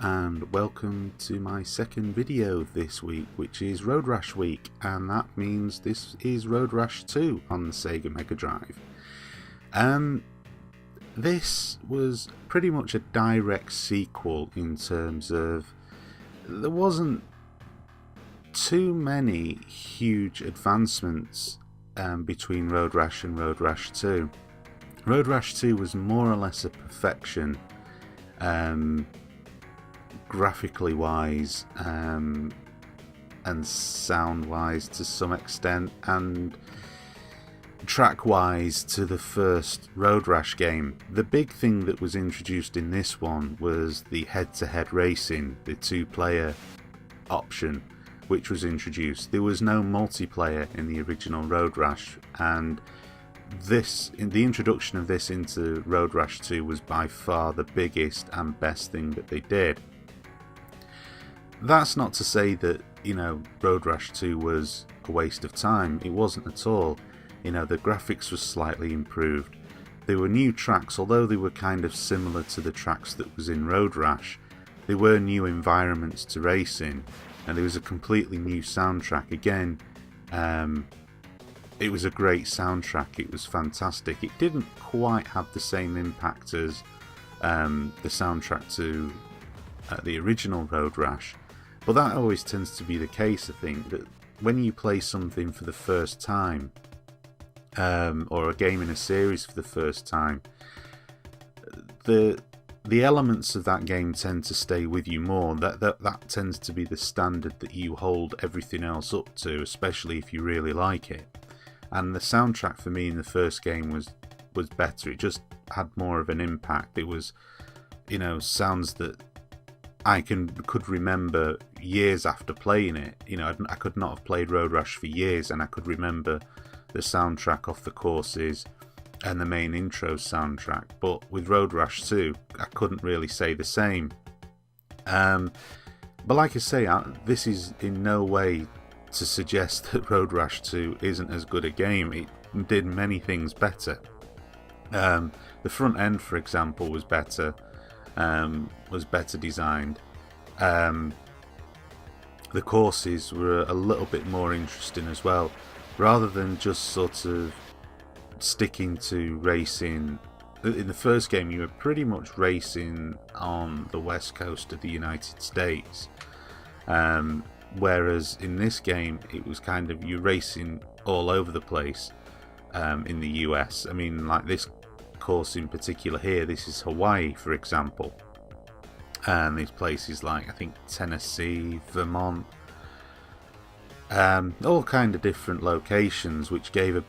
Hello and welcome to my second video this week, which is Road Rash week, and that means this is Road Rash 2 on the Sega Mega Drive. This was pretty much a direct sequel in terms of there wasn't too many huge advancements between Road Rash and Road Rash 2. Road Rash 2 was more or less a perfection, graphically wise and sound wise to some extent, and track wise to the first Road Rash game. The big thing that was introduced in this one was the head-to-head racing, the two-player option which was introduced. There was no multiplayer in the original Road Rash, and the introduction of this into Road Rash 2 was by far the biggest and best thing that they did. That's not to say that, Road Rash 2 was a waste of time. It wasn't at all. The graphics were slightly improved. There were new tracks, although they were kind of similar to the tracks that was in Road Rash. There were new environments to race in, and there was a completely new soundtrack. Again, it was a great soundtrack. It was fantastic. It didn't quite have the same impact as the soundtrack to the original Road Rash, but that always tends to be the case. I think that when you play something for the first time, or a game in a series for the first time, the elements of that game tend to stay with you more. That tends to be the standard that you hold everything else up to, especially if you really like it. And the soundtrack for me in the first game was better. It just had more of an impact. It was, sounds that I could remember years after playing it. I could not have played Road Rash for years, and I could remember the soundtrack off the courses and the main intro soundtrack. But with Road Rash 2, I couldn't really say the same. But like I say, this is in no way to suggest that Road Rash 2 isn't as good a game. It did many things better. The front end, for example, was better designed. The courses were a little bit more interesting as well, rather than just sort of sticking to racing. In the first game, you were pretty much racing on the west coast of the United States, whereas in this game it was kind of you racing all over the place in the US. I mean, like this course in particular here, this is Hawaii, for example, and these places like I think Tennessee, Vermont, all kind of different locations, which gave a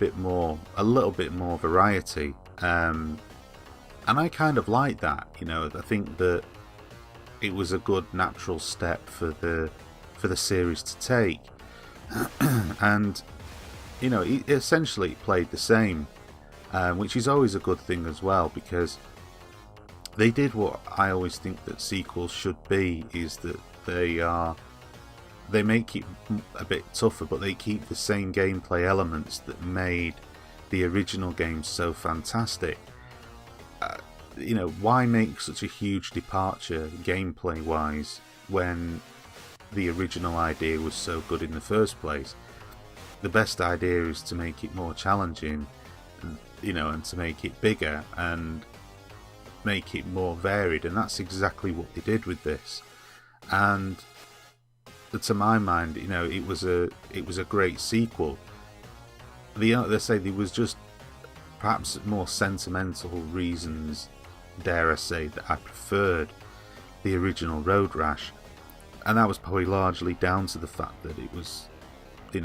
little bit more variety, and I kind of like that. I think that it was a good natural step for the series to take, and it essentially played the same, which is always a good thing as well, because they did what I always think that sequels should be, is that they make it a bit tougher, but they keep the same gameplay elements that made the original game so fantastic. Why make such a huge departure gameplay wise when the original idea was so good in the first place? The best idea is to make it more challenging, and to make it bigger and make it more varied, and that's exactly what they did with this. And to my mind, it was a great sequel. They say there was just perhaps more sentimental reasons, dare I say, that I preferred the original Road Rash, and that was probably largely down to the fact that it was, the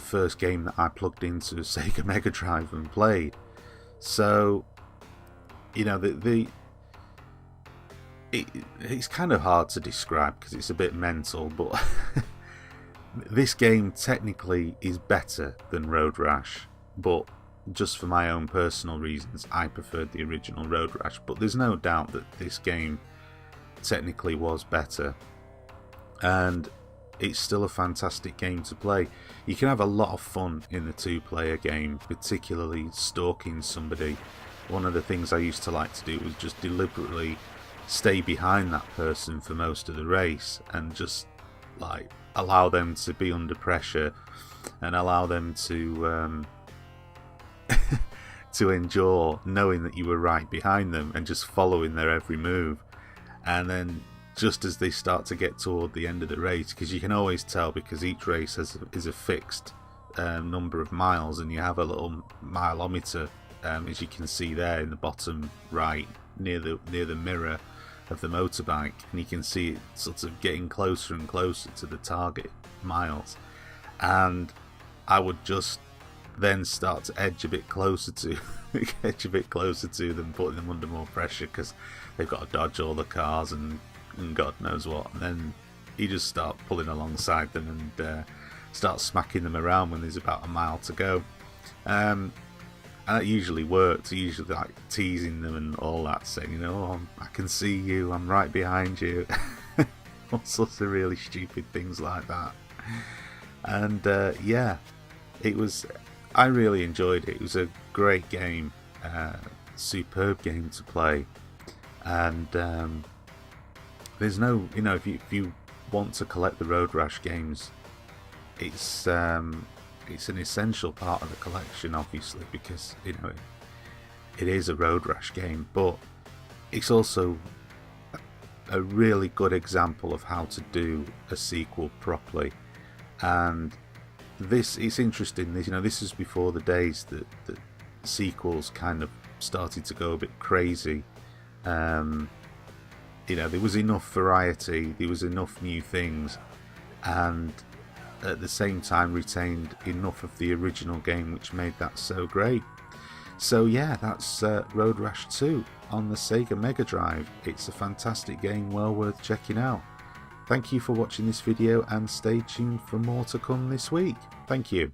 first game that I plugged into a Sega Mega Drive and played. So, it's kind of hard to describe because it's a bit mental, but this game technically is better than Road Rash, but just for my own personal reasons, I preferred the original Road Rash. But there's no doubt that this game technically was better, and it's still a fantastic game to play. You can have a lot of fun in the two-player game, particularly stalking somebody. One of the things I used to like to do was just deliberately stay behind that person for most of the race and just like allow them to be under pressure and allow them to to endure knowing that you were right behind them and just following their every move. And then just as they start to get toward the end of the race, because you can always tell because each race is a fixed number of miles, and you have a little mileometer, as you can see there in the bottom right near the mirror of the motorbike, and you can see it sort of getting closer and closer to the target miles. And I would just then start to edge a bit closer to them, putting them under more pressure because they've got to dodge all the cars and God knows what. And then you just start pulling alongside them and start smacking them around when there's about a mile to go. And it usually works. Usually like teasing them and all that, saying, you know, oh, I can see you, I'm right behind you. All sorts of really stupid things like that. And yeah, I really enjoyed it. It was a great game, superb game to play. And there's no, you know, if you want to collect the Road Rash games, it's an essential part of the collection, obviously, because, you know, it is a Road Rash game, but it's also a really good example of how to do a sequel properly. And it's interesting, you know, this is before the days that sequels kind of started to go a bit crazy. You know, there was enough variety, there was enough new things, and at the same time retained enough of the original game, which made that so great. So yeah, that's Road Rash 2 on the Sega Mega Drive. It's a fantastic game, well worth checking out. Thank you for watching this video, and stay tuned for more to come this week. Thank you.